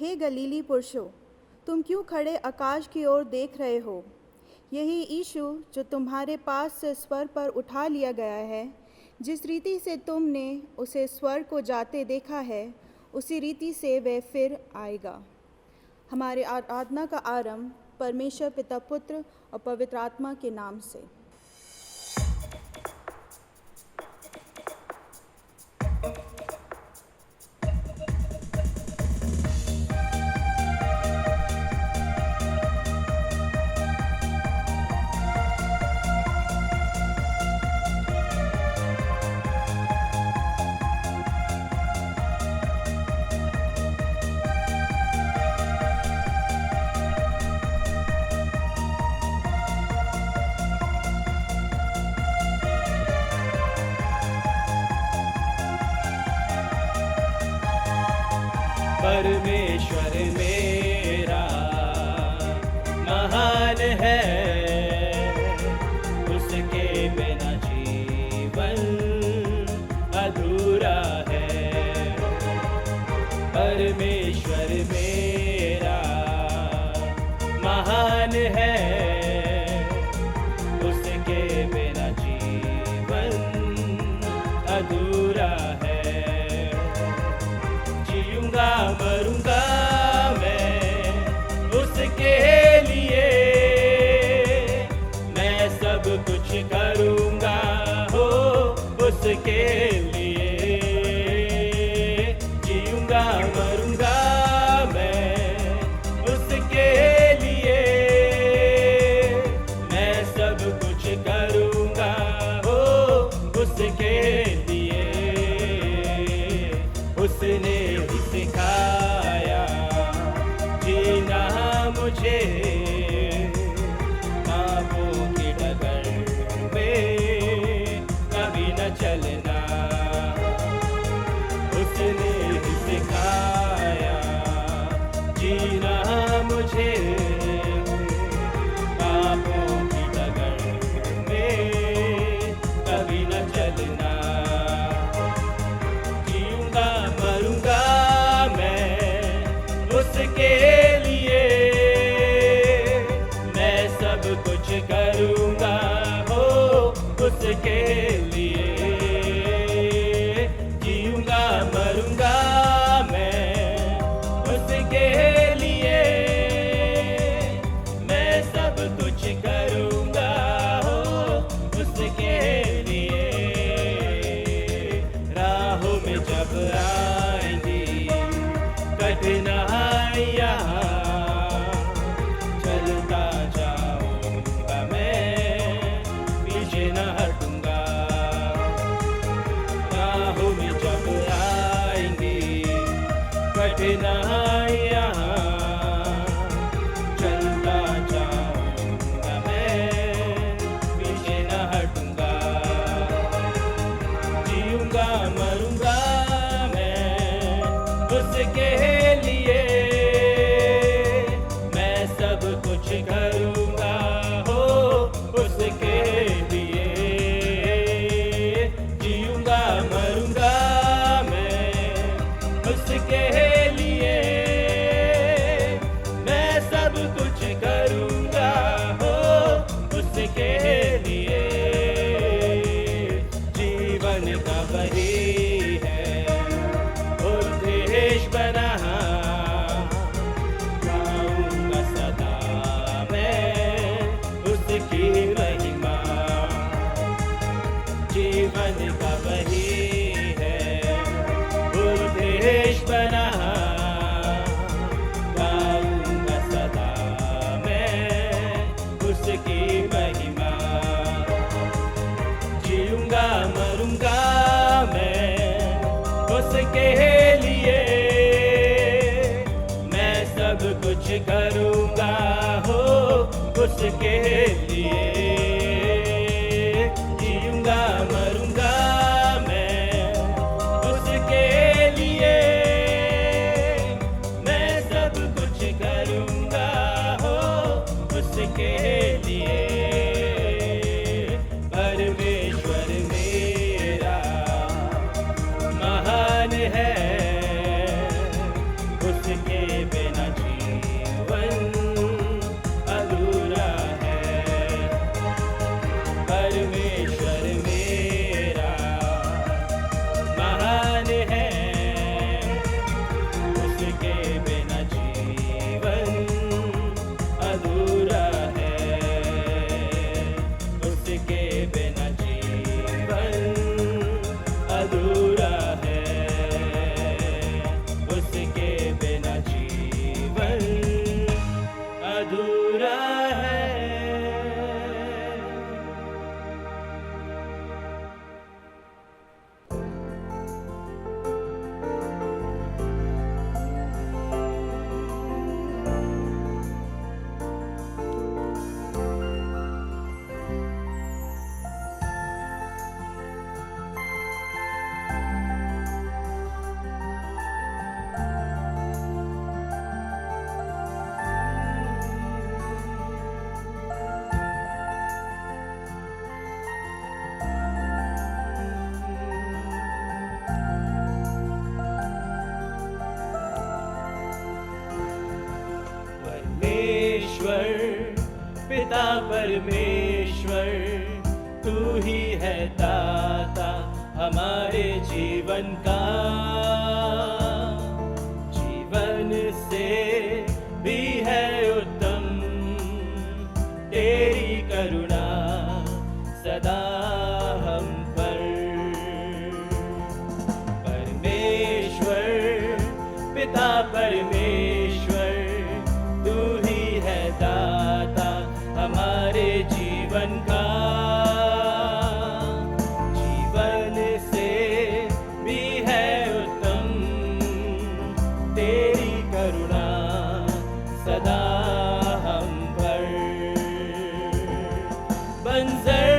हे गलीली पुरुषों, तुम क्यों खड़े आकाश की ओर देख रहे हो? यही यीशु जो तुम्हारे पास से स्वर्ग पर उठा लिया गया है, जिस रीति से तुमने उसे स्वर्ग को जाते देखा है, उसी रीति से वह फिर आएगा। हमारे आराधना का आरंभ परमेश्वर पिता, पुत्र और पवित्र आत्मा के नाम से। परमेश्वर मेरा महान है, उसके बिना जीवन अधूरा है। परमेश्वर मेरा महान है, उसके बिना जीवन अधूरा है। जीऊंगा मरूंगा मैं उसके लिए, मैं सब कुछ करूंगा हो उसके लिए। जीऊंगा मरूंगा मैं उसके लिए, मैं सब कुछ करूंगा हो उसके लिए। उसने ही सिखाया जीना मुझे, पापों की डगर में कभी न चलना। उसने ही सिखाया जीना मुझे, पापों की डगर में कभी न चलना। जीऊंगा मरूंगा मैं उसके लिए, मैं सब कुछ करूंगा हो उसके लिए। जीऊंगा मरूंगा मैं उसके लिए, मैं सब कुछ करूंगा हो उसके लिए। राहों में जब आएंगी कठिनाइयाँ, चलता जाऊंगा मैं, पीछे न हटूंगा। राहों में जब आएंगी कठिनाइयाँ, चलता जाऊंगा मैं, पीछे न हटूंगा। जीऊंगा मरूंगा मैं उसके लिए, मैं सब कुछ करूंगा हो उसके लिए। जीऊंगा मरूंगा मैं उसके लिए, मैं सब कुछ करूंगा हो उसके लिए। जीवन का वही है उद्देश्य बना, गाऊंगा सदा मैं उसकी महिमा। जीवन का वही है उद्देश्य बना, गाऊंगा सदा मैं उसकी महिमा। जीऊंगा मरूंगा मैं उसके लिए, मैं सब कुछ करूंगा हो उसके लिए। जीऊंगा मरूंगा मैं उसके लिए, मैं सब कुछ करूंगा हो उसके लिए। परमेश्वर मेरा महान है, उसके परमेश्वर पिता परमेश्वर तू ही है दाता हमारे जीवन का, जीवन से भी है उत्तम तेरी करुणा सदा हम पर। परमेश्वर पिता परमेश्वर तू ही है दाता हमारे जीवन का, जीवन से भी है उत्तम तेरी करुणा सदा हम पर। बंजर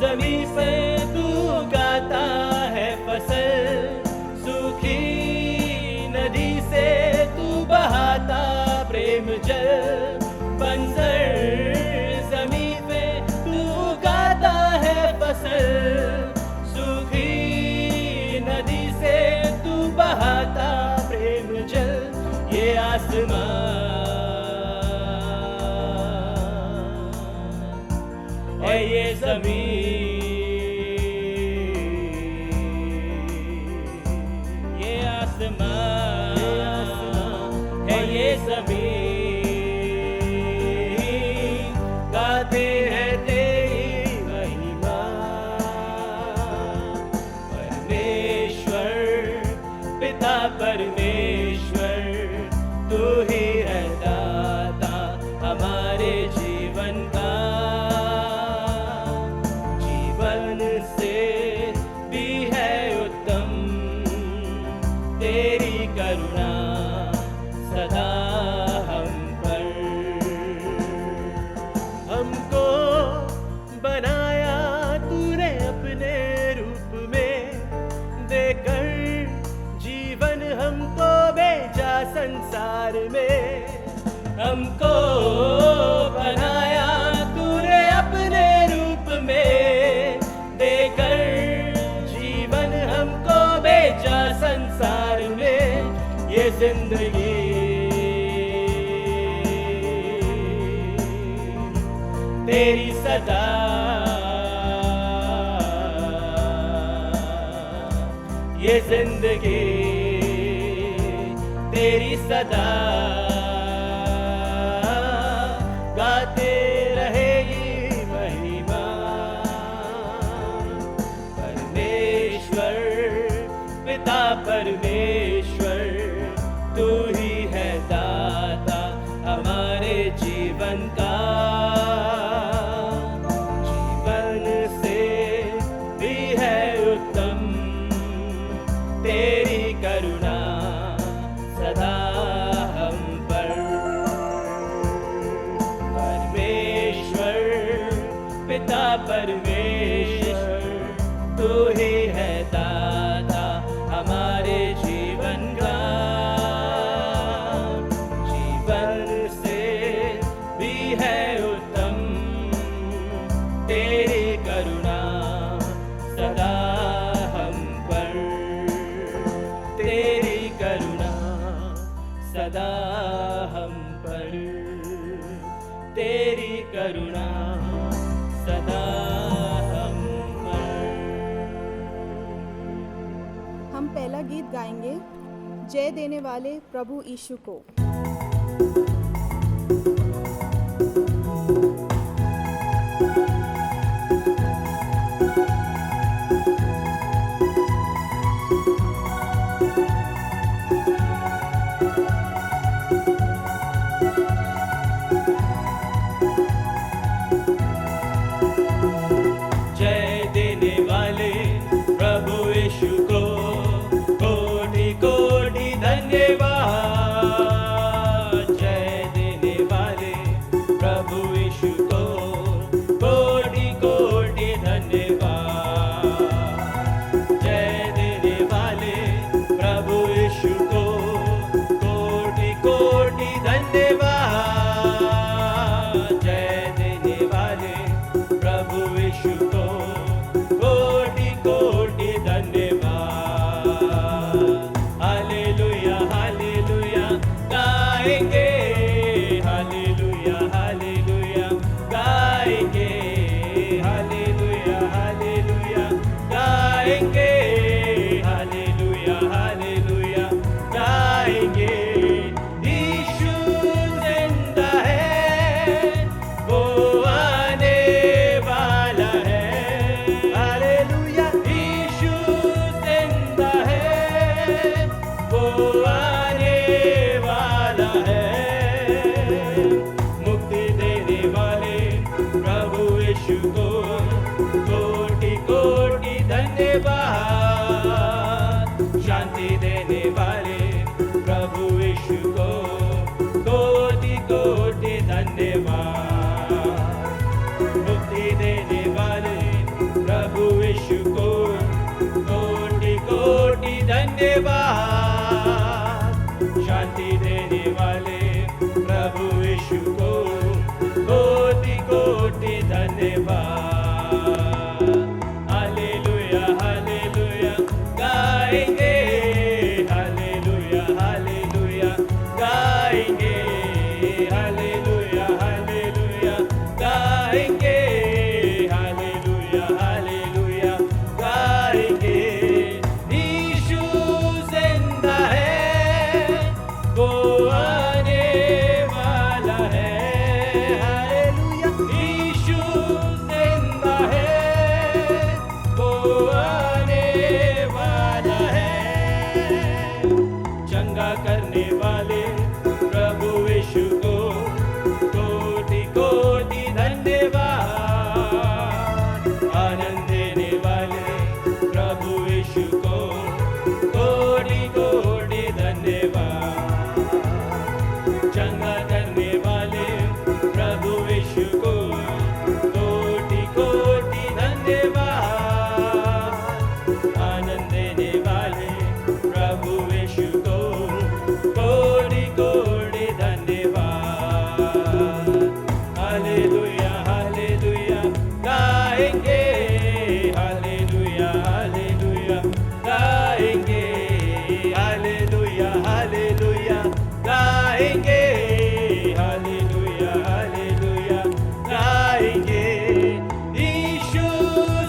ज़मीं पे तू उगाता है फसल, सूखी नदी से तू बहाता प्रेम जल। बंजर ज़मीं पे तू उगाता है फसल, सूखी नदी से तू बहाता प्रेम जल। ये आसमान है ये ज़मीन, ये आसमान है ये ज़मीन, गाते हैं तेरी महिमा। परमेश्वर पिता परमेश्वर तू ही है दाता हमारे जीवन का, जीवन से भी है उत्तम तेरी करुणा सदा हम पर। हमको बनाया तूने अपने रूप में, देकर जीवन हमको भेजा संसार में। हमको बनाया तूने अपने रूप में, देकर जीवन हमको भेजा संसार में। ये जिंदगी तेरी सदा, ये जिंदगी तेरी सदा, गाते रहेगी महिमा। परमेश्वर पिता परमेश्वर तू ही है दाता हमारे जीवन का, जीवन से भी है उत्तम तेरी करुणा सदा हम पर। परमेश्वर पिता परमेश्वर तू ही है दाता हमारे जीवन का, जीवन से भी है उत्तम तेरी करुणा सदा हम पर। तेरी करुणा सदा हम पर, तेरी करुणा सदा हम पर। हम पहला गीत गाएंगे जय देने वाले प्रभु यीशु को। जय देने वाले प्रभु यीशु को कोटि कोटि धन्यवाद। जय देने वाले प्रभु यीशु को कोटि कोटि धन्यवाद। जय देने वाले प्रभु यीशु को कोटि कोटि धन्यवाद। जय देने वाले प्रभु यीशु को कोटि कोटि धन्यवाद। हालेलुया हालेलुया गाएंगे, हालेलुया शांति देने वाले प्रभु यीशु को कोटि कोटि धन्यवाद। हालेलुया हालेलुया गाएंगे, हालेलुया हालेलुया गाएंगे, हालेलुया हालेलुया गाएंगे, हालेलुया हालेलुया गाएंगे। यीशु जिंदा है, वो आने वाला है, हालेलुया। यीशु जिंदा है, वो आने वाला है। चंगा करने वाले प्रभु यीशु को कोटि कोटि धन्यवाद। आनंद देने वाले प्रभु यीशु को कोटि कोटि धन्यवाद। चंगा करने वाले प्रभु यीशु को कोटि कोटि धन्यवाद। आनंद देने वाले प्रभु यीशु को कोटि कोटि धन्यवाद। हालेलुया हालेलुया गाएंगे, हालेलुया हालेलुया गाएंगे, हालेलुया हालेलुया गाएंगे, हालेलुया हालेलुया गाएंगे। यीशु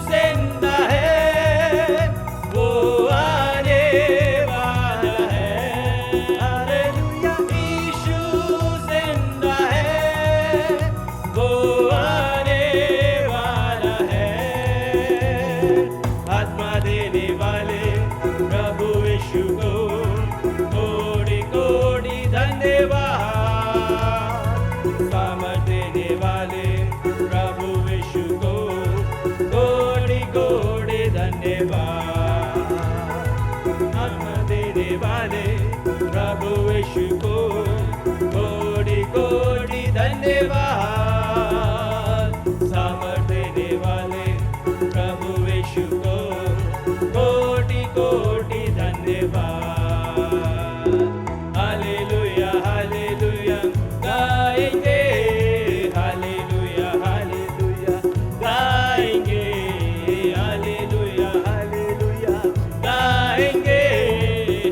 जिंदा है, वो आने वाला है, हालेलुया। यीशु जिंदा है, वो आने वाला है। आत्मा देने वाले प्रभु यीशु को कोटि कोटि धन्यवाद। सामर्थ देने वाले प्रभु यीशु को कोटि कोटि धन्यवाद। आत्मा देने वाले प्रभु यीशु को कोटि कोटि धन्यवाद। सामर्थ देने वाले प्रभु यीशु को कोटि कोटि धन्यवाद। हालेलुया हालेलुया गाएंगे, हालेलुया हालेलुया गाएंगे, हालेलुया हालेलुया गाएंगे,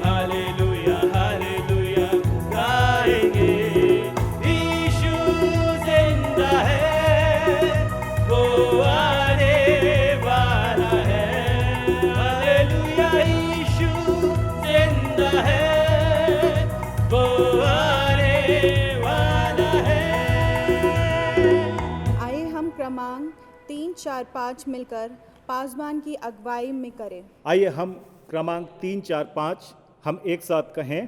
हालेलुया हालेलुया गाएंगे। यीशु जिंदा है, वो आने वाला है, हालेलुया। यीशु जिंदा है, वो आने वाला है। आइए हम क्रमांक 3, 4, 5 मिलकर पासबान की अगुवाई में करें। आइए हम क्रमांक 3, 4, 5 हम एक साथ कहें।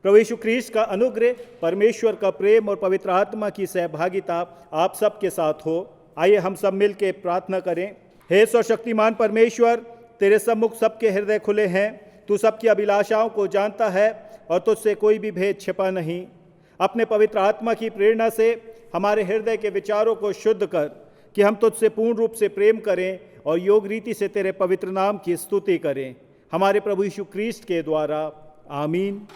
प्रभु यीशु ख्रीस्त का अनुग्रह, परमेश्वर का प्रेम और पवित्र आत्मा की सहभागिता आप सबके साथ हो। आइए हम सब मिल के प्रार्थना करें। हे सर्वशक्तिमान परमेश्वर, तेरे सम्मुख सबके हृदय खुले हैं। तू सबकी अभिलाषाओं को जानता है और तुझसे कोई भी भेद छिपा नहीं। अपने पवित्र आत्मा की प्रेरणा से हमारे हृदय के विचारों को शुद्ध कर कि हम तुझसे पूर्ण रूप से प्रेम करें और योग रीति से तेरे पवित्र नाम की स्तुति करें, हमारे प्रभु यीशु ख्रीस्त के द्वारा। आमीन।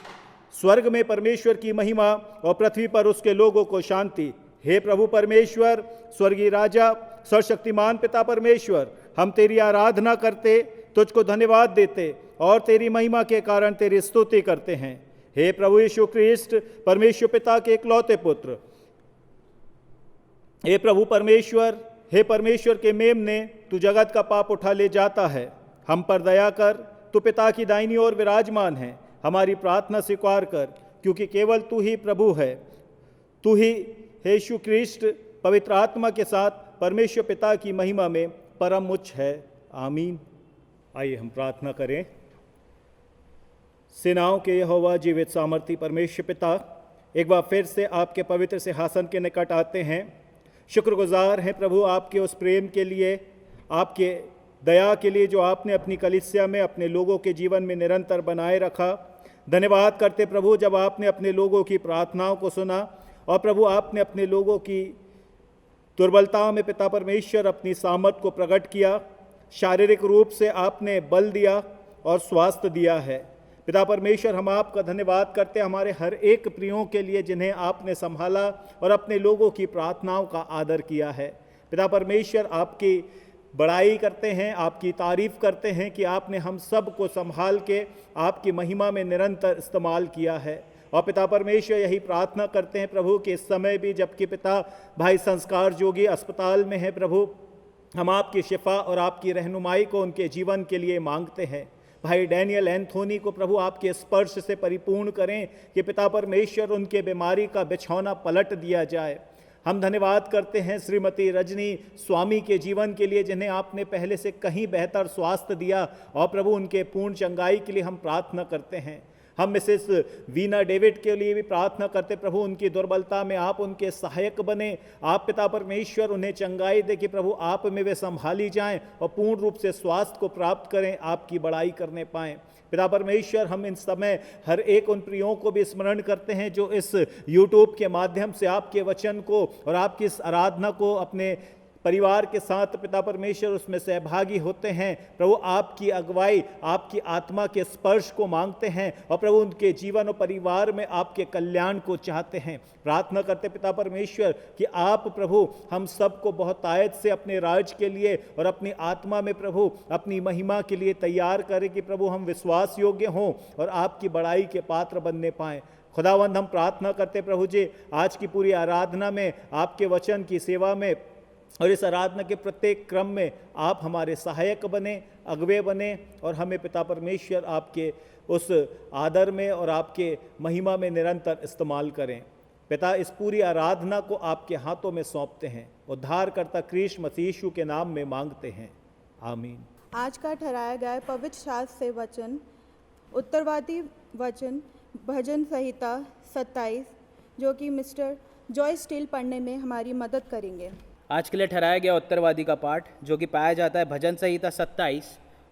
स्वर्ग में परमेश्वर की महिमा और पृथ्वी पर उसके लोगों को शांति। हे प्रभु परमेश्वर, स्वर्गीय राजा, सर्वशक्तिमान पिता परमेश्वर, हम तेरी आराधना करते, तुझको धन्यवाद देते और तेरी महिमा के कारण तेरी स्तुति करते हैं। हे प्रभु यीशु ख्रीस्त, परमेश्वर पिता के इकलौते पुत्र, हे प्रभु परमेश्वर, हे परमेश्वर के मेमने, तू जगत का पाप उठा ले जाता है। हम पर दया कर, तू पिता की दाहिनी ओर विराजमान है। हमारी प्रार्थना स्वीकार कर, क्योंकि केवल तू ही प्रभु है। तू ही हे यीशु ख्रीस्त पवित्र आत्मा के साथ परमेश्वर पिता की महिमा में परम उच्च है। आमीन। आइए हम प्रार्थना करें। सेनाओं के यहोवा जीवित सामर्थी परमेश्वर पिता, एक बार फिर से आपके पवित्र सिंहासन के निकट आते हैं। शुक्रगुजार हैं प्रभु आपके उस प्रेम के लिए, आपके दया के लिए जो आपने अपनी कलीसिया में अपने लोगों के जीवन में निरंतर बनाए रखा। धन्यवाद करते प्रभु जब आपने अपने लोगों की प्रार्थनाओं को सुना और प्रभु आपने अपने लोगों की दुर्बलताओं में पिता परमेश्वर अपनी सामर्थ को प्रकट किया। शारीरिक रूप से आपने बल दिया और स्वास्थ्य दिया है। पिता परमेश्वर, हम आपका धन्यवाद करते हैं हमारे हर एक प्रियों के लिए जिन्हें आपने संभाला और अपने लोगों की प्रार्थनाओं का आदर किया है। पिता परमेश्वर, आपकी बड़ाई करते हैं, आपकी तारीफ करते हैं कि आपने हम सब को संभाल के आपकी महिमा में निरंतर इस्तेमाल किया है। और पिता परमेश्वर, यही प्रार्थना करते हैं प्रभु कि इस समय भी जबकि पिता भाई संस्कार जोगी अस्पताल में है प्रभु, हम आपकी शिफा और आपकी रहनुमाई को उनके जीवन के लिए मांगते हैं। भाई डैनियल एंथोनी को प्रभु आपके स्पर्श से परिपूर्ण करें कि पिता परमेश्वर उनके बीमारी का बिछौना पलट दिया जाए। हम धन्यवाद करते हैं श्रीमती रजनी स्वामी के जीवन के लिए जिन्हें आपने पहले से कहीं बेहतर स्वास्थ्य दिया, और प्रभु उनके पूर्ण चंगाई के लिए हम प्रार्थना करते हैं। हम मिसेस वीना डेविड के लिए भी प्रार्थना करते प्रभु, उनकी दुर्बलता में आप उनके सहायक बने। आप पिता परमेश्वर उन्हें चंगाई दे कि प्रभु आप में वे संभाली जाएं और पूर्ण रूप से स्वास्थ्य को प्राप्त करें, आपकी बड़ाई करने पाएं। पिता परमेश्वर, हम इन समय हर एक उन प्रियों को भी स्मरण करते हैं जो इस यूट्यूब के माध्यम से आपके वचन को और आपकी इस आराधना को अपने परिवार के साथ पिता परमेश्वर उसमें सहभागी होते हैं। प्रभु आपकी अगुवाई, आपकी आत्मा के स्पर्श को मांगते हैं और प्रभु उनके जीवन और परिवार में आपके कल्याण को चाहते हैं। प्रार्थना करते पिता परमेश्वर कि आप प्रभु हम सबको बहुत आयत से अपने राज के लिए और अपनी आत्मा में प्रभु अपनी महिमा के लिए तैयार करें कि प्रभु हम विश्वास योग्य हों और आपकी बड़ाई के पात्र बनने पाएं। खुदावंद, हम प्रार्थना करते प्रभु जी आज की पूरी आराधना में, आपके वचन की सेवा में और इस आराधना के प्रत्येक क्रम में आप हमारे सहायक बने, अगुवे बने और हमें पिता परमेश्वर आपके उस आदर में और आपके महिमा में निरंतर इस्तेमाल करें। पिता, इस पूरी आराधना को आपके हाथों में सौंपते हैं, उद्धारकर्ता क्रिस्ट मसीह यीशु के नाम में मांगते हैं, आमीन। आज का ठहराया गया पवित्र शास्त्र से वचन, उत्तरवादी वचन भजन संहिता 27, जो कि मिस्टर जॉय स्टील पढ़ने में हमारी मदद करेंगे। आज के लिए ठहराया गया उत्तरवादी का पाठ जो कि पाया जाता है भजन संहिता 27,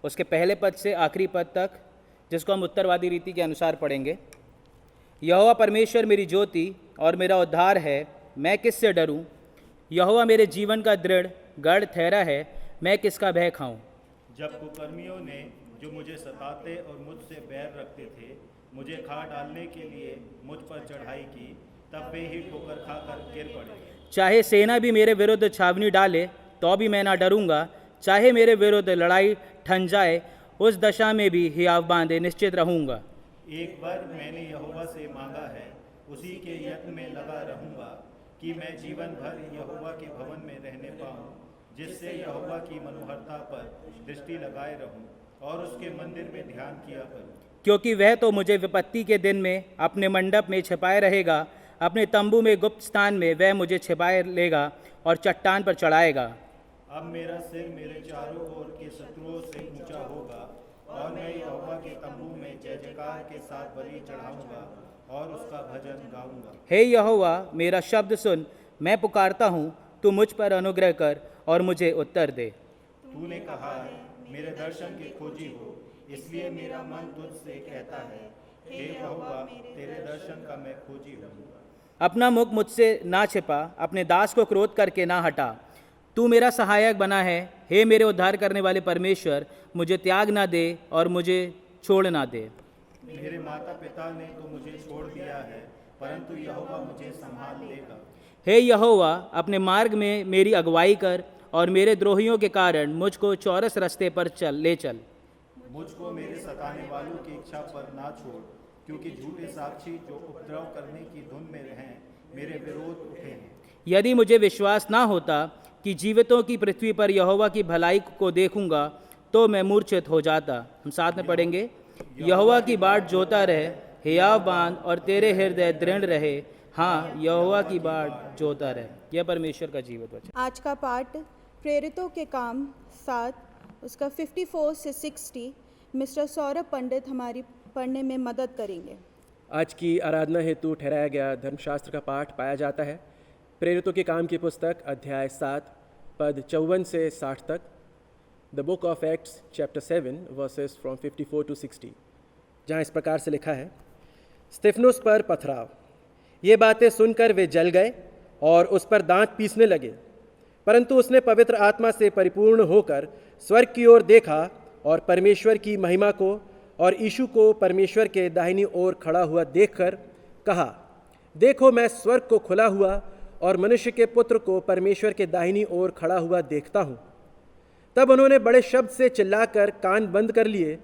उसके पहले पद से आखिरी पद तक, जिसको हम उत्तरवादी रीति के अनुसार पढ़ेंगे। यहोवा परमेश्वर मेरी ज्योति और मेरा उद्धार है, मैं किससे डरूं? यहोवा मेरे जीवन का दृढ़ गढ़ ठहरा है, मैं किसका भय खाऊं? जब कुकर्मियों ने जो मुझे सताते और मुझसे बैर रखते थे, मुझे खा डालने के लिए मुझ पर चढ़ाई की, तब वे ही ठोकर खाकर गिर पड़े। चाहे सेना भी मेरे विरुद्ध छावनी डाले तो भी मैं ना डरूंगा, चाहे मेरे विरुद्ध लड़ाई ठन जाए, उस दशा में भी हियाव बांधे निश्चित रहूंगा। एक बार मैंने यहोवा से मांगा है, उसी के यत्न में लगा रहूंगा कि मैं जीवन भर यहोवा के भवन में रहने पाऊं, जिससे यहोवा की मनोहरता पर दृष्टि लगाए रहूं और उसके मंदिर में ध्यान किया करूं। क्योंकि वह तो मुझे विपत्ति के दिन में अपने मंडप में छिपाए रहेगा, अपने तंबू में गुप्त स्थान में वह मुझे छिपाए लेगा और चट्टान पर चढ़ाएगा। अब मेरा सिर मेरे चारों ओर के शत्रुओं से ऊंचा होगा और मैं यहोवा के तंबू में जय जयकार के साथ बलि चढ़ाऊंगा और उसका भजन गाऊंगा। हे यहोवा, मेरा शब्द सुन, मैं पुकारता हूँ, तू मुझ पर अनुग्रह कर और मुझे उत्तर दे। तूने कहा है मेरे दर्शन के खोजी हो, इसलिए मेरा मन तुझसे कहता है, हे यहोवा तेरे दर्शन का मैं खोजी हूँ। अपना मुख मुझसे ना छिपा, अपने दास को क्रोध करके ना हटा। तू मेरा सहायक बना है, हे मेरे उद्धार करने वाले परमेश्वर, मुझे त्याग ना दे और मुझे छोड़ ना दे। मेरे माता पिता ने तो मुझे छोड़ दिया है, परंतु यहोवा मुझे संभाल लेगा। हे यहोवा, अपने मार्ग में मेरी अगुवाई कर और मेरे द्रोहियों के कारण मुझको चौरस रास्ते पर ले चल। मुझको मेरे सताने वालों की इच्छा पर ना छोड़, क्योंकि झूठे साक्षी जो उपद्रव करने की धुन में रहें मेरे विरोध उठे हैं। यदि मुझे विश्वास ना होता कि जीवितों की पृथ्वी पर यहोवा की भलाई को देखूंगा, तो मैं मूर्छित हो जाता। हम साथ में पढ़ेंगे। यहोवा की बाट जोता रहे, हियाव बांध और तेरे हृदय दृढ़ रहे। हाँ, यहोवा की बाट जोता रहे। यह परमेश्वर का जीवित वचन। आज का पाठ प्रेरितों के काम 7, उसका 54 से 60 मिस्टर सौरभ पंडित हमारी पढ़ने में मदद करेंगे। आज की आराधना हेतु ठहराया गया धर्मशास्त्र का पाठ पाया जाता है प्रेरितों के काम की पुस्तक अध्याय 7 पद 54 से 60 तक, the book of acts chapter 7 versus from 54 to 60, जहाँ इस प्रकार से लिखा है। स्तिफनुस पर पथराव। ये बातें सुनकर वे जल गए और उस पर दांत पीसने लगे, परंतु उसने पवित्र आत्मा से परिपूर्ण होकर स्वर्ग की ओर देखा और परमेश्वर की महिमा को और यीशु को परमेश्वर के दाहिनी ओर खड़ा हुआ देखकर कहा, देखो मैं स्वर्ग को खुला हुआ और मनुष्य के पुत्र को परमेश्वर के दाहिनी ओर खड़ा हुआ देखता हूँ। तब उन्होंने बड़े शब्द से चिल्लाकर कान बंद कर लिए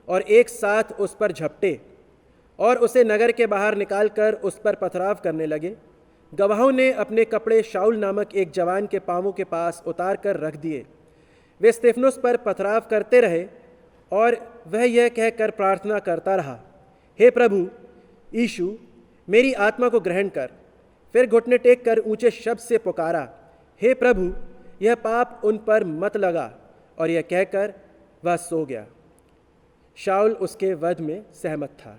और एक साथ उस पर झपटे और उसे नगर के बाहर निकालकर उस पर पथराव करने लगे। गवाहों ने अपने कपड़े शाऊल नामक एक जवान के पांवों के पास उतार कर रख दिए। वे स्तिफनुस पर पथराव करते रहे और वह यह कहकर प्रार्थना करता रहा, हे प्रभु यीशु, मेरी आत्मा को ग्रहण कर। फिर घुटने टेक कर ऊंचे शब्द से पुकारा, हे प्रभु, यह पाप उन पर मत लगा। और यह कहकर वह सो गया। शाऊल उसके वध में सहमत था।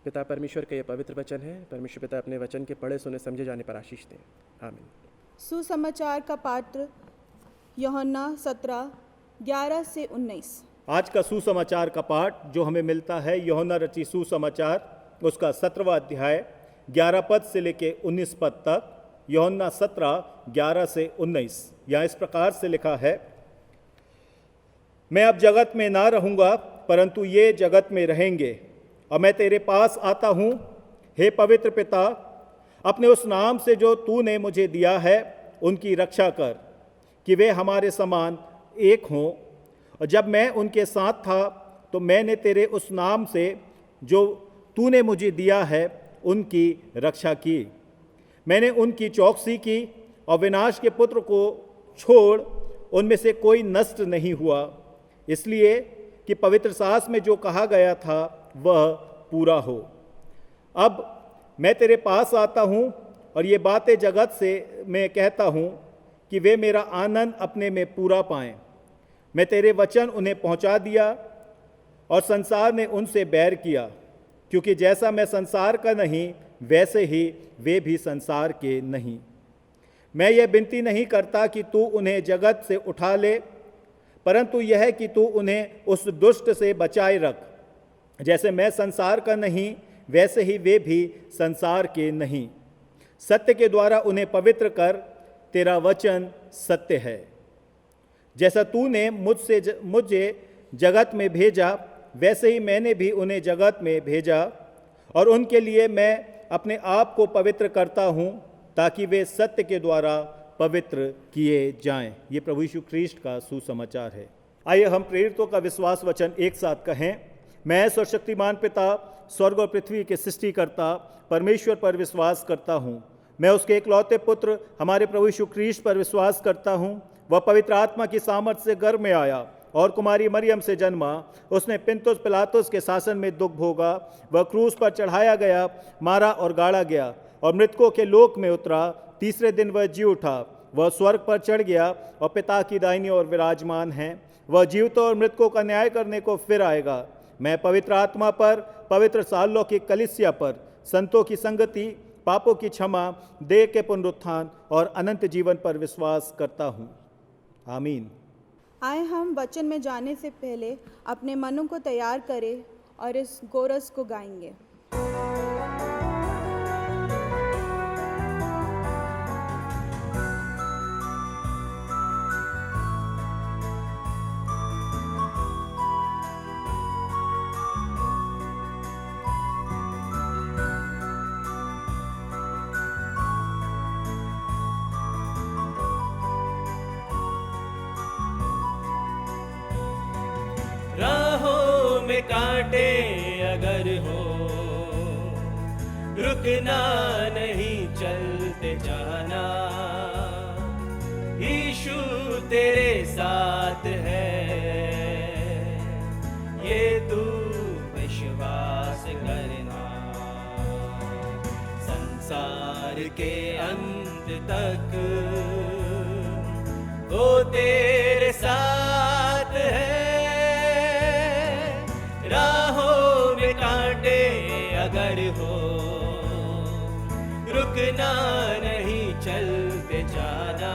पिता परमेश्वर का यह पवित्र वचन है। परमेश्वर पिता अपने वचन के पढ़े सुने समझे जाने पर आशीष दें। आमीन। सुसमाचार का पात्र यूहन्ना 17:11 से 19। आज का सुसमाचार का पाठ जो हमें मिलता है यूहन्ना रचित सुसमाचार, उसका 17वां अध्याय 11 पद से लेके 19 पद तक। यूहन्ना 17:11 से 19। यहाँ इस प्रकार से लिखा है, मैं अब जगत में ना रहूंगा परंतु ये जगत में रहेंगे, और मैं तेरे पास आता हूँ। हे पवित्र पिता, अपने उस नाम से जो तूने मुझे दिया है उनकी रक्षा कर, कि वे हमारे समान एक हों। और जब मैं उनके साथ था तो मैंने तेरे उस नाम से जो तूने मुझे दिया है उनकी रक्षा की। मैंने उनकी चौकसी की और विनाश के पुत्र को छोड़ उनमें से कोई नष्ट नहीं हुआ, इसलिए कि पवित्र शास्त्र में जो कहा गया था वह पूरा हो। अब मैं तेरे पास आता हूँ और ये बातें जगत से मैं कहता हूँ कि वे मेरा आनंद अपने में पूरा पाएं। मैं तेरे वचन उन्हें पहुँचा दिया और संसार ने उनसे बैर किया, क्योंकि जैसा मैं संसार का नहीं वैसे ही वे भी संसार के नहीं। मैं यह विनती नहीं करता कि तू उन्हें जगत से उठा ले, परंतु यह कि तू उन्हें उस दुष्ट से बचाए रख। जैसे मैं संसार का नहीं वैसे ही वे भी संसार के नहीं। सत्य के द्वारा उन्हें पवित्र कर, तेरा वचन सत्य है। जैसा तूने मुझे जगत में भेजा वैसे ही मैंने भी उन्हें जगत में भेजा, और उनके लिए मैं अपने आप को पवित्र करता हूँ ताकि वे सत्य के द्वारा पवित्र किए जाएं। ये प्रभु यीशु ख्रीष्ट का सुसमाचार है। आइए हम प्रेरितों का विश्वास वचन एक साथ कहें। मैं सर्वशक्तिमान पिता, स्वर्ग और पृथ्वी के सृष्टिकर्ता परमेश्वर पर विश्वास करता हूँ। मैं उसके एकलौते पुत्र हमारे प्रभु यीशु ख्रीष्ट पर विश्वास करता हूँ। वह पवित्र आत्मा की सामर्थ से गर्भ में आया और कुमारी मरियम से जन्मा। उसने पिलातुस पिलातुस के शासन में दुख भोगा। वह क्रूस पर चढ़ाया गया, मारा और गाड़ा गया और मृतकों के लोक में उतरा। तीसरे दिन वह जी उठा। वह स्वर्ग पर चढ़ गया और पिता की दाहिनी ओर विराजमान है। वह जीवितों और मृतकों का न्याय करने को फिर आएगा। मैं पवित्र आत्मा पर, पवित्र सार्वलौकिक कलीसिया पर, संतों की संगति, पापों की क्षमा, देह के पुनरुत्थान और अनंत जीवन पर विश्वास करता हूँ। आमीन। आए हम वचन में जाने से पहले अपने मनों को तैयार करें और इस कोरस को गाएंगे। राहों में कांटे अगर हो, रुकना नहीं, चलते जाना। यीशु तेरे साथ है, ये तू विश्वास करना। संसार के अंत तक वो तेरे साथ है। राहों में कांटे अगर हो, रुकना नहीं, चलते जाना।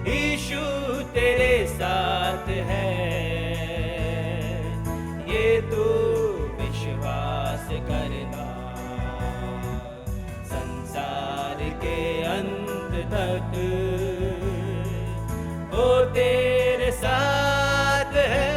यीशु तेरे साथ है, ये तू विश्वास करना। संसार के अंत तक वो तेरे साथ है।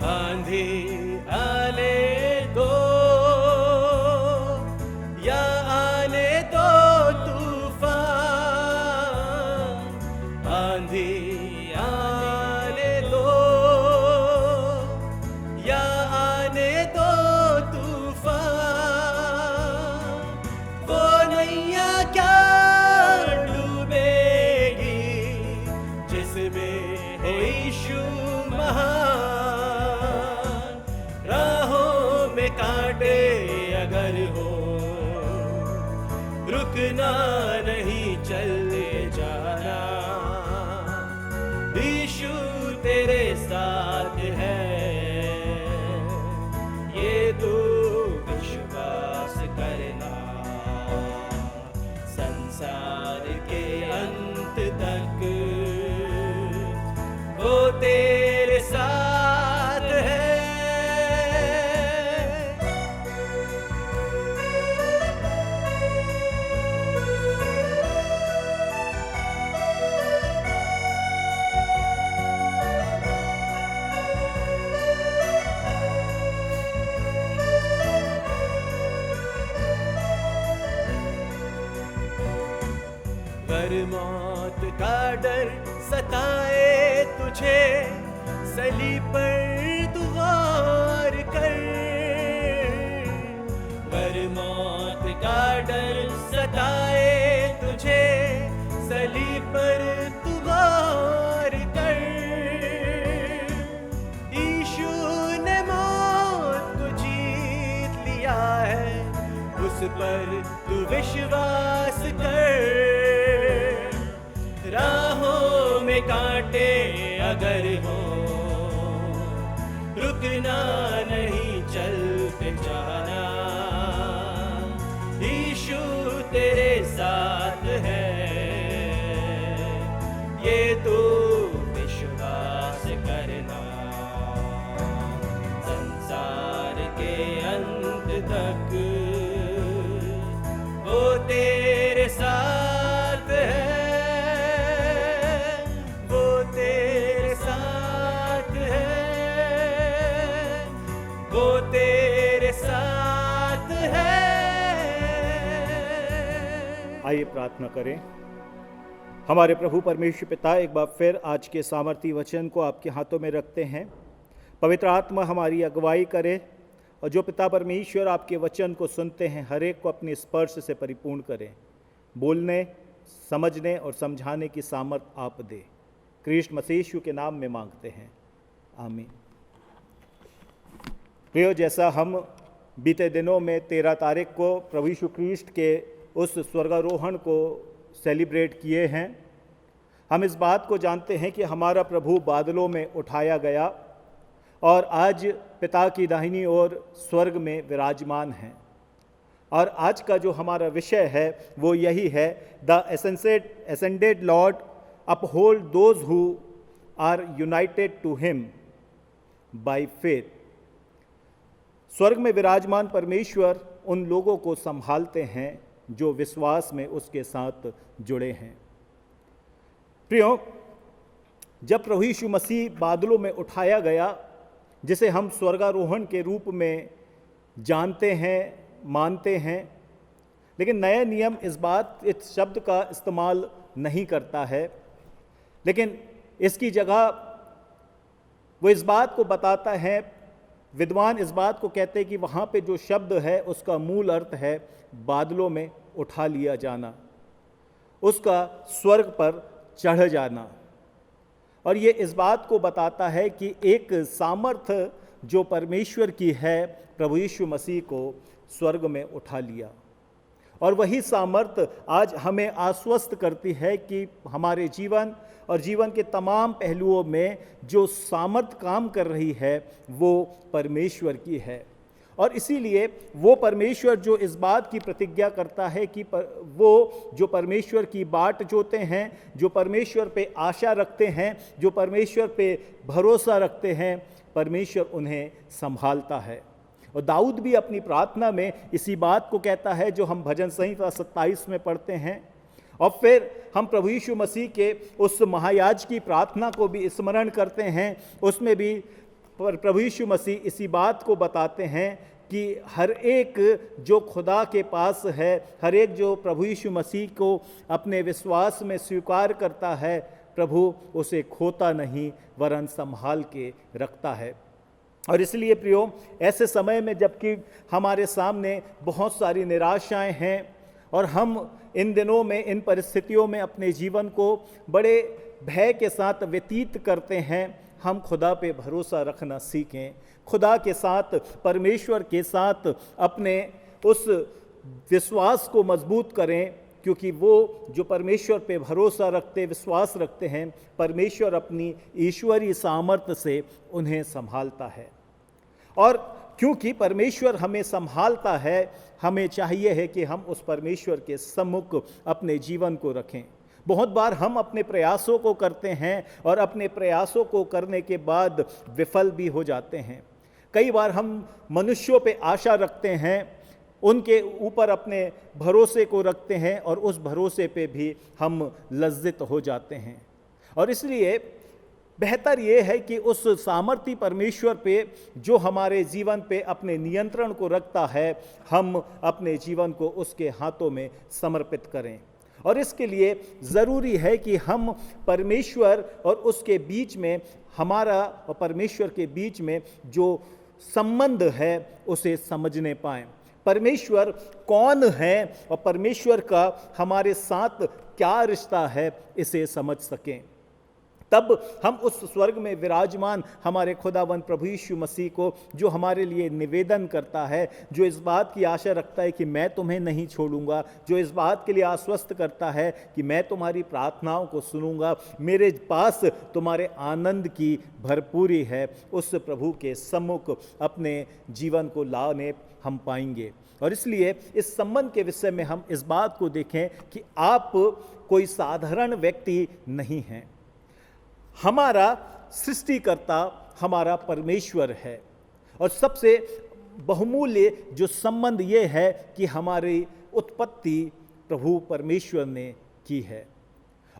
आंधी आने दो या आने दो तूफान, आंधी आने दो या आने दो तूफान, वो नैया क्या डूबेगी जिसमें है यीशु महान। राहों में कांटे अगर हो, रुकना नहीं, चले जाना, यीशु तेरे साथ है, ये तू विश्वास करना। संसार के अंत तक वो तेरे साथ है। गर मौत का डर सताए तुझे, सलीब पर तू गौर कर। गर मौत का डर सताए तुझे, सलीब पर तू गौर कर। यीशु ने मौत को जीत लिया है, उस पर तू विश्वास कर। राहों में कांटे अगर हो, रुकना नहीं, चलते जाना, यीशु तेरे साथ है, ये तू विश्वास करना। संसार के अंत तक वो तेरे साथ है, आइए प्रार्थना करें। हमारे प्रभु परमेश्वर पिता, एक बार फिर आज के सामर्थी वचन को आपके हाथों में रखते हैं। पवित्र आत्मा हमारी अगुवाई करे और जो पिता परमेश्वर आपके वचन को सुनते हैं, हर एक को अपने स्पर्श से परिपूर्ण करें। बोलने, समझने और समझाने की सामर्थ आप दे। क्रिस्ट मसीह यीशु के नाम में मांगते हैं, आमीन। प्रियो, जैसा हम बीते दिनों में 13 तारीख को प्रभु यीशु क्रिस्ट के उस स्वर्गारोहण को सेलिब्रेट किए हैं, हम इस बात को जानते हैं कि हमारा प्रभु बादलों में उठाया गया और आज पिता की दाहिनी ओर स्वर्ग में विराजमान हैं। और आज का जो हमारा विषय है वो यही है, the ascended lord uphold those who are united to him by faith. स्वर्ग में विराजमान परमेश्वर उन लोगों को संभालते हैं जो विश्वास में उसके साथ जुड़े हैं। प्रियो, जब प्रभु यीशु मसीह बादलों में उठाया गया, जिसे हम स्वर्गारोहण के रूप में जानते हैं, मानते हैं, लेकिन नया नियम इस शब्द का इस्तेमाल नहीं करता है, लेकिन इसकी जगह वो इस बात को बताता है, विद्वान इस बात को कहते हैं कि वहाँ पे जो शब्द है उसका मूल अर्थ है बादलों में उठा लिया जाना, उसका स्वर्ग पर चढ़ जाना। और ये इस बात को बताता है कि एक सामर्थ्य जो परमेश्वर की है, प्रभु यीशु मसीह को स्वर्ग में उठा लिया। और वही सामर्थ्य आज हमें आश्वस्त करती है कि हमारे जीवन और जीवन के तमाम पहलुओं में जो सामर्थ्य काम कर रही है वो परमेश्वर की है। और इसीलिए वो परमेश्वर जो इस बात की प्रतिज्ञा करता है कि वो जो परमेश्वर की बाट जोते हैं, जो परमेश्वर पे आशा रखते हैं, जो परमेश्वर पे भरोसा रखते हैं, परमेश्वर उन्हें संभालता है। और दाऊद भी अपनी प्रार्थना में इसी बात को कहता है, जो हम भजन संहिता 27 में पढ़ते हैं। और फिर हम प्रभु यीशु मसीह के उस महायाज की प्रार्थना को भी स्मरण करते हैं। उसमें भी प्रभु यीशु मसीह इसी बात को बताते हैं कि हर एक जो खुदा के पास है, हर एक जो प्रभु यीशु मसीह को अपने विश्वास में स्वीकार करता है, प्रभु उसे खोता नहीं वरन संभाल के रखता है। और इसलिए प्रियो, ऐसे समय में जबकि हमारे सामने बहुत सारी निराशाएं हैं और हम इन दिनों में, इन परिस्थितियों में अपने जीवन को बड़े भय के साथ व्यतीत करते हैं, हम खुदा पे भरोसा रखना सीखें। खुदा के साथ, परमेश्वर के साथ अपने उस विश्वास को मजबूत करें, क्योंकि वो जो परमेश्वर पे भरोसा रखते, विश्वास रखते हैं, परमेश्वर अपनी ईश्वरीय सामर्थ्य से उन्हें संभालता है। और क्योंकि परमेश्वर हमें संभालता है, हमें चाहिए है कि हम उस परमेश्वर के सम्मुख अपने जीवन को रखें। बहुत बार हम अपने प्रयासों को करते हैं और अपने प्रयासों को करने के बाद विफल भी हो जाते हैं। कई बार हम मनुष्यों पे आशा रखते हैं, उनके ऊपर अपने भरोसे को रखते हैं और उस भरोसे पे भी हम लज्जित हो जाते हैं। और इसलिए बेहतर ये है कि उस सामर्थी परमेश्वर पे, जो हमारे जीवन पे अपने नियंत्रण को रखता है, हम अपने जीवन को उसके हाथों में समर्पित करें। और इसके लिए ज़रूरी है कि हम परमेश्वर और उसके बीच में, हमारा और परमेश्वर के बीच में जो संबंध है उसे समझने पाएं। परमेश्वर कौन है और परमेश्वर का हमारे साथ क्या रिश्ता है, इसे समझ सकें। तब हम उस स्वर्ग में विराजमान हमारे खुदावंद प्रभु यीशु मसीह को, जो हमारे लिए निवेदन करता है, जो इस बात की आशा रखता है कि मैं तुम्हें नहीं छोड़ूंगा, जो इस बात के लिए आश्वस्त करता है कि मैं तुम्हारी प्रार्थनाओं को सुनूंगा, मेरे पास तुम्हारे आनंद की भरपूरी है, उस प्रभु के सम्मुख अपने जीवन को लाने हम पाएंगे। और इसलिए इस संबंध के विषय में हम इस बात को देखें कि आप कोई साधारण व्यक्ति नहीं हैं। हमारा सृष्टिकर्ता हमारा परमेश्वर है। और सबसे बहुमूल्य जो संबंध ये है कि हमारी उत्पत्ति प्रभु परमेश्वर ने की है।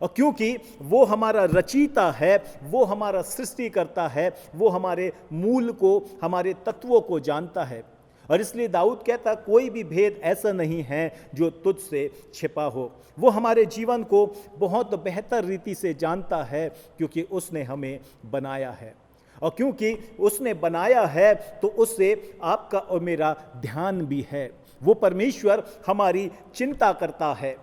और क्योंकि वो हमारा रचयिता है, वो हमारा सृष्टिकर्ता है, वो हमारे मूल को, हमारे तत्वों को जानता है। और इसलिए दाऊद कहता, कोई भी भेद ऐसा नहीं है जो तुझसे छिपा हो। वो हमारे जीवन को बहुत बेहतर रीति से जानता है, क्योंकि उसने हमें बनाया है। और क्योंकि उसने बनाया है तो उससे आपका और मेरा ध्यान भी है। वो परमेश्वर हमारी चिंता करता है।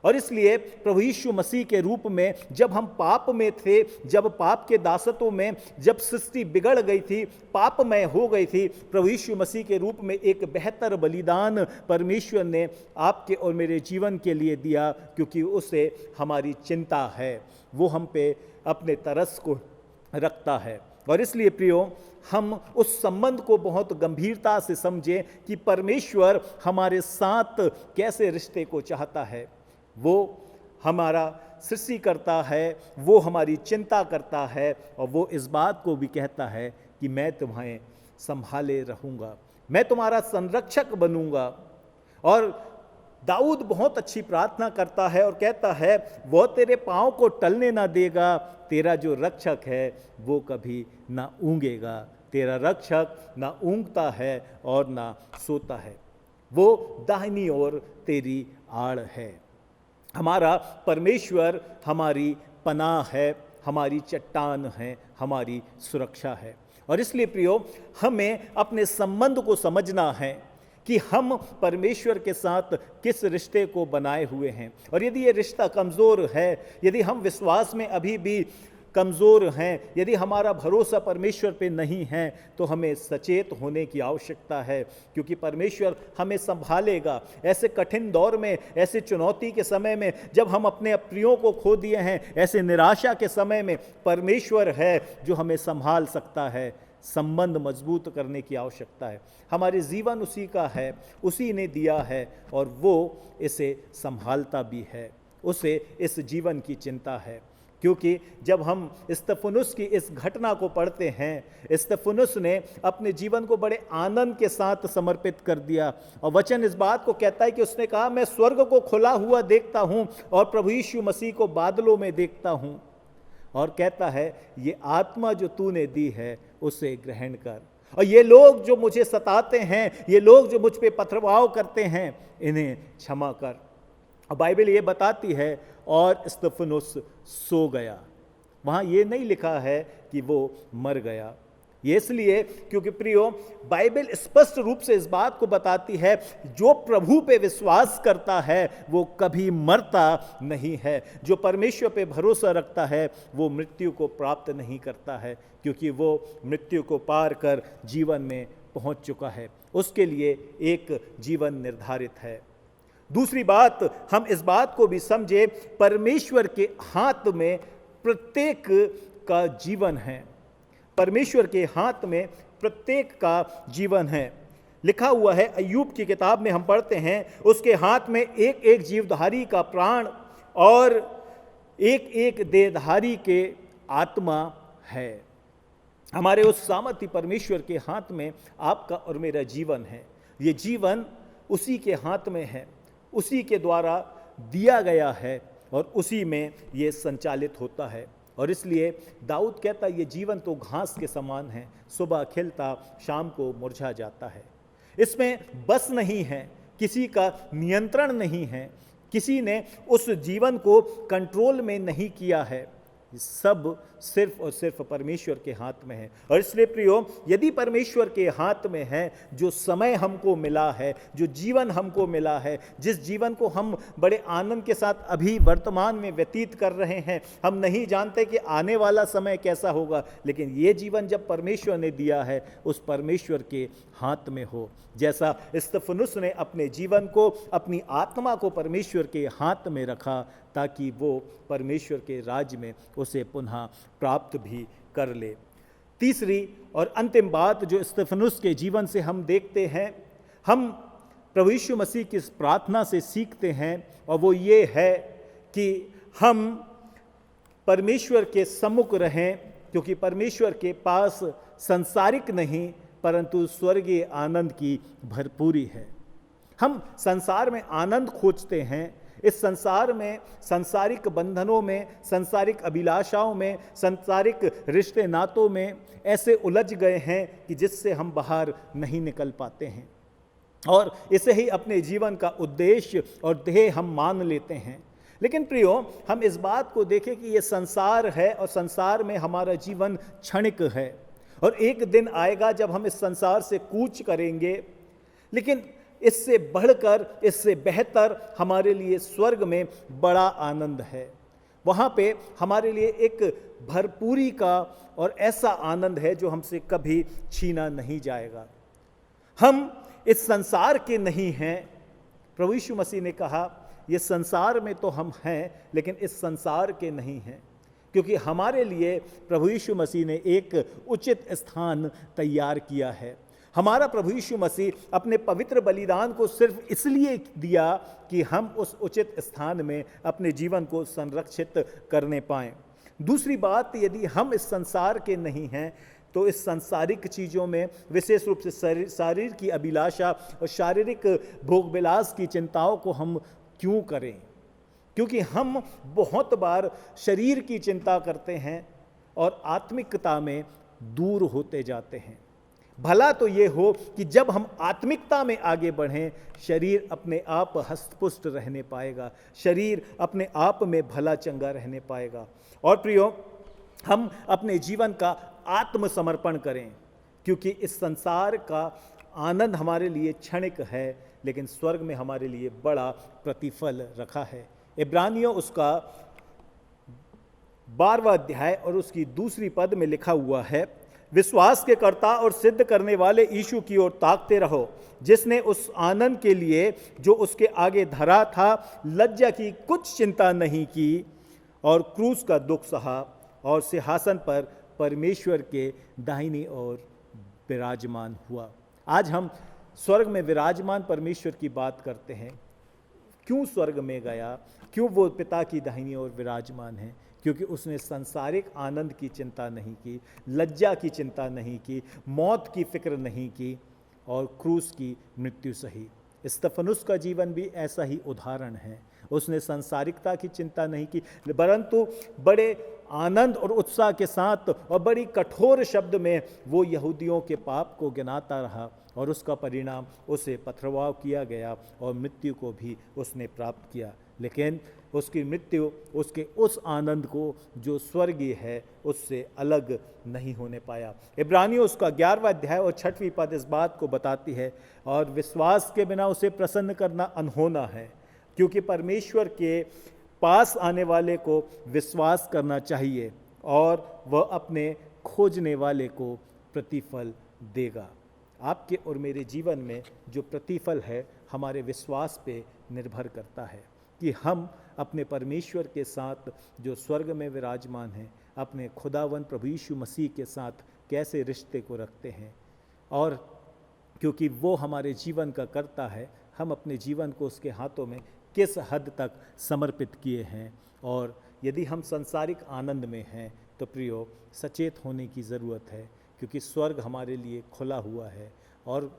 और इसलिए प्रभु यीशु मसीह के रूप में, जब हम पाप में थे, जब पाप के दासत्व में, जब सृष्टि बिगड़ गई थी, पापमय हो गई थी, प्रभु यीशु मसीह के रूप में एक बेहतर बलिदान परमेश्वर ने आपके और मेरे जीवन के लिए दिया, क्योंकि उसे हमारी चिंता है, वो हम पे अपने तरस को रखता है। और इसलिए प्रियो, हम उस संबंध को बहुत गंभीरता से समझें कि परमेश्वर हमारे साथ कैसे रिश्ते को चाहता है। वो हमारा सृष्टि करता है, वो हमारी चिंता करता है, और वो इस बात को भी कहता है कि मैं तुम्हें संभाले रहूँगा, मैं तुम्हारा संरक्षक बनूँगा। और दाऊद बहुत अच्छी प्रार्थना करता है और कहता है, वो तेरे पाँव को टलने ना देगा, तेरा जो रक्षक है वो कभी ना ऊँगेगा। तेरा रक्षक ना ऊँगता है और ना सोता है, वो दाहिनी ओर तेरी आड़ है। हमारा परमेश्वर हमारी पनाह है, हमारी चट्टान है, हमारी सुरक्षा है। और इसलिए प्रियो, हमें अपने संबंध को समझना है कि हम परमेश्वर के साथ किस रिश्ते को बनाए हुए हैं। और यदि ये रिश्ता कमज़ोर है, यदि हम विश्वास में अभी भी कमज़ोर हैं, यदि हमारा भरोसा परमेश्वर पे नहीं है, तो हमें सचेत होने की आवश्यकता है, क्योंकि परमेश्वर हमें संभालेगा। ऐसे कठिन दौर में, ऐसे चुनौती के समय में, जब हम अपने प्रियों को खो दिए हैं, ऐसे निराशा के समय में परमेश्वर है जो हमें संभाल सकता है। संबंध मजबूत करने की आवश्यकता है। हमारे जीवन उसी का है, उसी ने दिया है, और वो इसे संभालता भी है, उसे इस जीवन की चिंता है। क्योंकि जब हम स्तेफनुस की इस घटना को पढ़ते हैं, स्तेफनुस ने अपने जीवन को बड़े आनंद के साथ समर्पित कर दिया। और वचन इस बात को कहता है कि उसने कहा, मैं स्वर्ग को खुला हुआ देखता हूँ और प्रभु यीशु मसीह को बादलों में देखता हूँ। और कहता है ये आत्मा जो तूने दी है उसे ग्रहण कर, और ये लोग जो मुझे सताते हैं, ये लोग जो मुझ पे पथरवाह करते हैं, इन्हें क्षमा कर। और बाइबल ये बताती है और स्तिफनुस सो गया। वहाँ ये नहीं लिखा है कि वो मर गया। ये इसलिए क्योंकि प्रियो, बाइबल स्पष्ट रूप से इस बात को बताती है जो प्रभु पे विश्वास करता है वो कभी मरता नहीं है। जो परमेश्वर पे भरोसा रखता है वो मृत्यु को प्राप्त नहीं करता है, क्योंकि वो मृत्यु को पार कर जीवन में पहुंच चुका है। उसके लिए एक जीवन निर्धारित है। दूसरी बात, हम इस बात को भी समझे, परमेश्वर के हाथ में प्रत्येक का जीवन है। परमेश्वर के हाथ में प्रत्येक का जीवन है। लिखा हुआ है अय्यूब की किताब में हम पढ़ते हैं, उसके हाथ में एक एक जीवधारी का प्राण और एक एक देहधारी के आत्मा है। हमारे उस सामर्थ्य परमेश्वर के हाथ में आपका और मेरा जीवन है। ये जीवन उसी के हाथ में है, उसी के द्वारा दिया गया है और उसी में ये संचालित होता है। और इसलिए दाऊद कहता ये जीवन तो घास के समान है, सुबह खिलता शाम को मुरझा जाता है। इसमें बस नहीं है, किसी का नियंत्रण नहीं है, किसी ने उस जीवन को कंट्रोल में नहीं किया है। सब सिर्फ और सिर्फ परमेश्वर के हाथ में है। और इसलिए प्रियो, यदि परमेश्वर के हाथ में है, जो समय हमको मिला है, जो जीवन हमको मिला है, जिस जीवन को हम बड़े आनंद के साथ अभी वर्तमान में व्यतीत कर रहे हैं, हम नहीं जानते कि आने वाला समय कैसा होगा, लेकिन ये जीवन जब परमेश्वर ने दिया है उस परमेश्वर के हाथ में हो। जैसा स्तिफनुस ने अपने जीवन को, अपनी आत्मा को परमेश्वर के हाथ में रखा ताकि वो परमेश्वर के राज्य में उसे पुनः प्राप्त भी कर ले। तीसरी और अंतिम बात जो स्तिफनुस के जीवन से हम देखते हैं, हम प्रभु यीशु मसीह की इस प्रार्थना से सीखते हैं, और वो ये है कि हम परमेश्वर के सम्मुख रहें, क्योंकि परमेश्वर के पास संसारिक नहीं परंतु स्वर्गीय आनंद की भरपूरी है। हम संसार में आनंद खोजते हैं, इस संसार में सांसारिक बंधनों में, सांसारिक अभिलाषाओं में, सांसारिक रिश्ते नातों में ऐसे उलझ गए हैं कि जिससे हम बाहर नहीं निकल पाते हैं, और इसे ही अपने जीवन का उद्देश्य और ध्येय हम मान लेते हैं। लेकिन प्रियो, हम इस बात को देखें कि ये संसार है और संसार में हमारा जीवन क्षणिक है, और एक दिन आएगा जब हम इस संसार से कूच करेंगे। लेकिन इससे बढ़कर, इससे बेहतर हमारे लिए स्वर्ग में बड़ा आनंद है। वहाँ पे हमारे लिए एक भरपूरी का और ऐसा आनंद है जो हमसे कभी छीना नहीं जाएगा। हम इस संसार के नहीं हैं। प्रभु यीशु मसीह ने कहा ये संसार में तो हम हैं, लेकिन इस संसार के नहीं हैं, क्योंकि हमारे लिए प्रभु यीशु मसीह ने एक उचित स्थान तैयार किया है। हमारा प्रभु यीशु मसीह अपने पवित्र बलिदान को सिर्फ इसलिए दिया कि हम उस उचित स्थान में अपने जीवन को संरक्षित करने पाएं। दूसरी बात, यदि हम इस संसार के नहीं हैं तो इस सांसारिक चीज़ों में, विशेष रूप से शरीर की अभिलाषा और शारीरिक भोग विलास की चिंताओं को हम क्यों करें? क्योंकि हम बहुत बार शरीर की चिंता करते हैं और आत्मिकता में दूर होते जाते हैं। भला तो ये हो कि जब हम आत्मिकता में आगे बढ़ें, शरीर अपने आप हस्तपुष्ट रहने पाएगा, शरीर अपने आप में भला चंगा रहने पाएगा। और प्रियो, हम अपने जीवन का आत्मसमर्पण करें, क्योंकि इस संसार का आनंद हमारे लिए क्षणिक है, लेकिन स्वर्ग में हमारे लिए बड़ा प्रतिफल रखा है। इब्रानियों उसका 12वां अध्याय और उसकी दूसरी पद में लिखा हुआ है, विश्वास के कर्ता और सिद्ध करने वाले यीशु की ओर ताकते रहो, जिसने उस आनंद के लिए जो उसके आगे धरा था लज्जा की कुछ चिंता नहीं की और क्रूस का दुख सहा और सिंहासन पर परमेश्वर के दाहिनी ओर विराजमान हुआ। आज हम स्वर्ग में विराजमान परमेश्वर की बात करते हैं। क्यों स्वर्ग में गया? क्यों वो पिता की दाहिनी ओर विराजमान है? क्योंकि उसने सांसारिक आनंद की चिंता नहीं की, लज्जा की चिंता नहीं की, मौत की फिक्र नहीं की और क्रूस की मृत्यु सही। स्तिफनुस का जीवन भी ऐसा ही उदाहरण है। उसने सांसारिकता की चिंता नहीं की, परंतु बड़े आनंद और उत्साह के साथ और बड़ी कठोर शब्द में वो यहूदियों के पाप को गिनाता रहा और उसका परिणाम उसे पथरवाह किया गया और मृत्यु को भी उसने प्राप्त किया। लेकिन उसकी मृत्यु उसके उस आनंद को जो स्वर्गीय है उससे अलग नहीं होने पाया। इब्रानियों उसका 11वां अध्याय और 6वीं पद इस बात को बताती है, और विश्वास के बिना उसे प्रसन्न करना अनहोना है, क्योंकि परमेश्वर के पास आने वाले को विश्वास करना चाहिए और वह अपने खोजने वाले को प्रतिफल देगा। आपके और मेरे जीवन में जो प्रतिफल है हमारे विश्वास पे निर्भर करता है कि हम अपने परमेश्वर के साथ जो स्वर्ग में विराजमान हैं, अपने खुदावन प्रभु यीशु मसीह के साथ कैसे रिश्ते को रखते हैं। और क्योंकि वो हमारे जीवन का कर्ता है, हम अपने जीवन को उसके हाथों में किस हद तक समर्पित किए हैं। और यदि हम संसारिक आनंद में हैं तो प्रियो, सचेत होने की ज़रूरत है, क्योंकि स्वर्ग हमारे लिए खुला हुआ है। और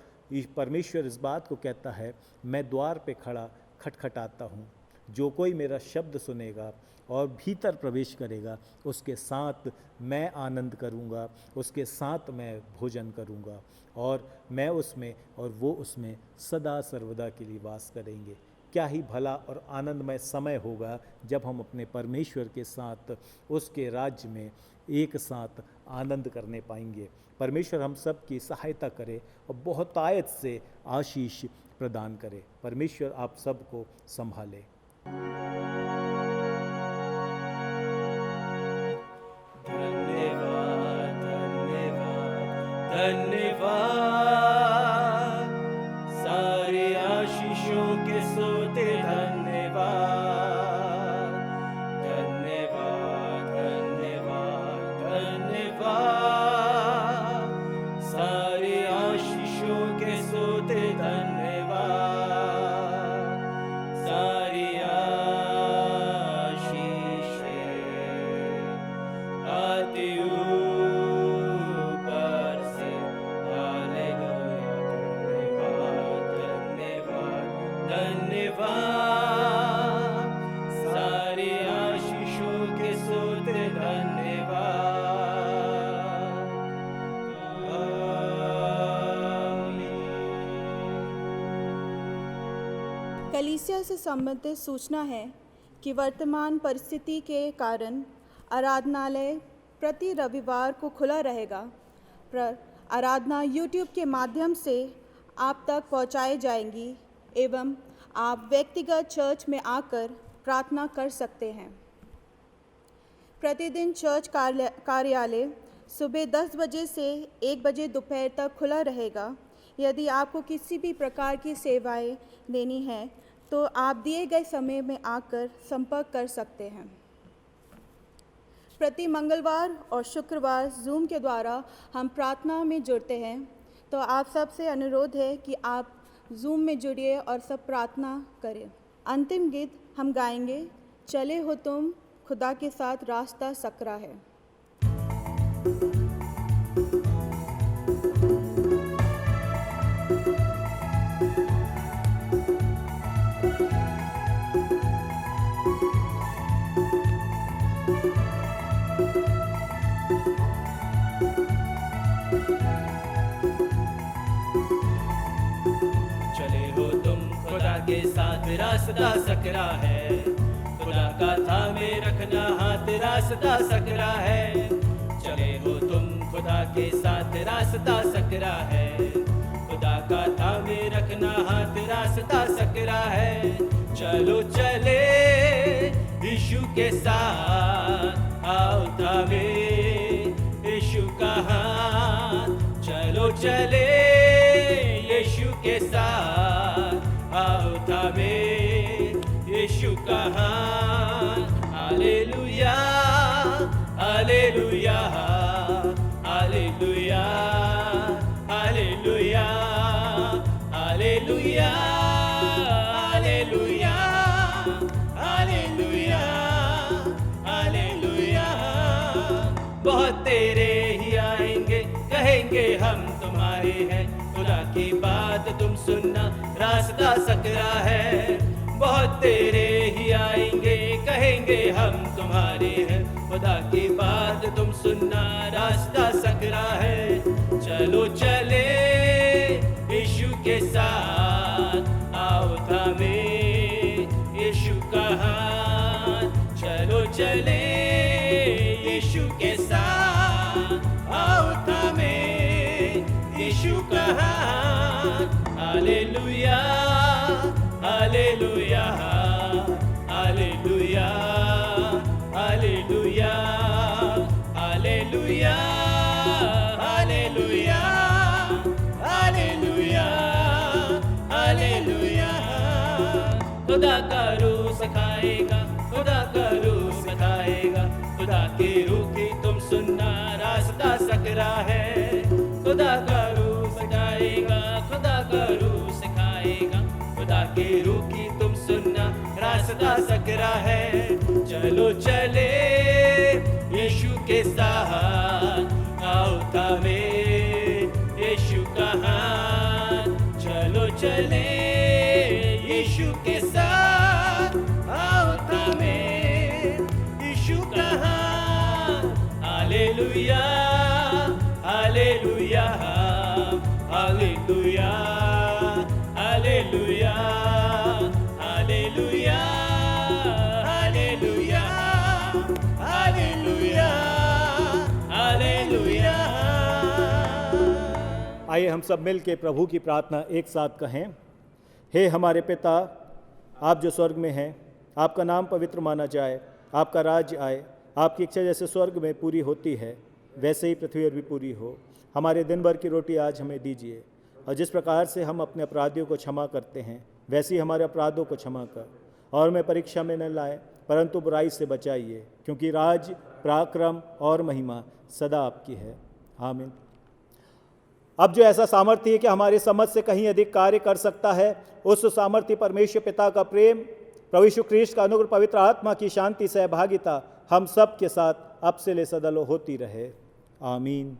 परमेश्वर इस बात को कहता है, मैं द्वार पे खड़ा खटखटाता हूँ, जो कोई मेरा शब्द सुनेगा और भीतर प्रवेश करेगा उसके साथ मैं आनंद करूँगा, उसके साथ मैं भोजन करूँगा और मैं उसमें और वो उसमें सदा सर्वदा के लिए वास करेंगे। क्या ही भला और आनंदमय समय होगा जब हम अपने परमेश्वर के साथ उसके राज्य में एक साथ आनंद करने पाएंगे। परमेश्वर हम सब की सहायता करे और बहुतायत से आशीष प्रदान करे। परमेश्वर आप सबको संभाले। धन्यवाद धन्यवाद धन्यवाद, सारे आशीषों के सोते धन्यवाद धन्यवाद धन्यवाद धन्यवाद, सारे आशीषों के सोते धन्यवाद, सारी आती ऊपर से। हालेलुया, धन्यवाद धन्यवाद, सारी आशीषों के सोते धन्यवाद। आमीन। कलीसिया से संबंधित सूचना है कि वर्तमान परिस्थिति के कारण आराधनालय प्रति रविवार को खुला रहेगा, पर आराधना YouTube के माध्यम से आप तक पहुंचाई जाएंगी एवं आप व्यक्तिगत चर्च में आकर प्रार्थना कर सकते हैं। प्रतिदिन चर्च कार्यालय सुबह 10 बजे से 1 बजे दोपहर तक खुला रहेगा। यदि आपको किसी भी प्रकार की सेवाएं देनी है तो आप दिए गए समय में आकर संपर्क कर सकते हैं। प्रति मंगलवार और शुक्रवार जूम के द्वारा हम प्रार्थना में जुड़ते हैं, तो आप सबसे अनुरोध है कि आप जूम में जुड़िए और सब प्रार्थना करें। अंतिम गीत हम गाएंगे, चले हो तुम खुदा के साथ रास्ता सकरा है। के साथ रास्ता सकरा है, खुदा का थामे रखना हाथ रास्ता सकरा है। चले हो तुम खुदा के साथ रास्ता सकरा है, खुदा का थामे रखना हाथ रास्ता सकरा है। चलो चले यीशु के साथ, आओ थामे यीशु का हाथ। चलो चले यीशु के साथ, आओ थामे यीशु का हाथ। Hallelujah hallelujah hallelujah hallelujah hallelujah hallelujah hallelujah hallelujah. बहुत तेरे ही आएंगे, कहेंगे हम तुम्हारे हैं, खुदा की बात तुम सुनना रास्ता सकरा है। बहुत तेरे ही आएंगे, कहेंगे हम तुम्हारे हैं, खुदा की बात तुम सुनना, रास्ता सकरा है। चलो चले यीशु के साथ, आओ थामे यीशु का हाथ। चलो चले यीशु के साथ, आओ थामे यीशु का हाथ। Hallelujah hallelujah hallelujah hallelujah hallelujah hallelujah hallelujah hallelujah. खुदा का रूह सिखाएगा, खुदा का रूह सिखाएगा, खुदा की रूह की तुम सुनना, रास्ता सकरा है। खुदा का रूह सिखाएगा, खुदा का रूह सिखाएगा, खुदा की रूह की तुम सुनना, रास्ता सकरा है। चलो चले यीशु के साथ, आओ थामे यीशु का हाथ। चलो चले यीशु के साथ, आओ थामे यीशु का हाथ। Hallelujah hallelujah hallelujah hallelujah hallelujah hallelujah hallelujah hallelujah. आइए हम सब मिल के प्रभु की प्रार्थना एक साथ कहें। हे हमारे पिता, आप जो स्वर्ग में हैं, आपका नाम पवित्र माना जाए, आपका राज्य आए, आपकी इच्छा जैसे स्वर्ग में पूरी होती है वैसे ही पृथ्वी पर भी पूरी हो। हमारे दिन भर की रोटी आज हमें दीजिए, और जिस प्रकार से हम अपने अपराधियों को क्षमा करते हैं वैसे ही हमारे अपराधों को क्षमा कर, और हमें परीक्षा में न लाए परंतु बुराई से बचाइए, क्योंकि राज, पराक्रम और महिमा सदा आपकी है। आमीन। अब जो ऐसा सामर्थ्य है कि हमारी समझ से कहीं अधिक कार्य कर सकता है, उस सामर्थ्य परमेश्वर पिता का प्रेम, प्रभु यीशु ख्रीष्ट का अनुग्रह, पवित्र आत्मा की शांति, सहभागिता हम सब के साथ अब से ले सदा होती रहे। आमीन।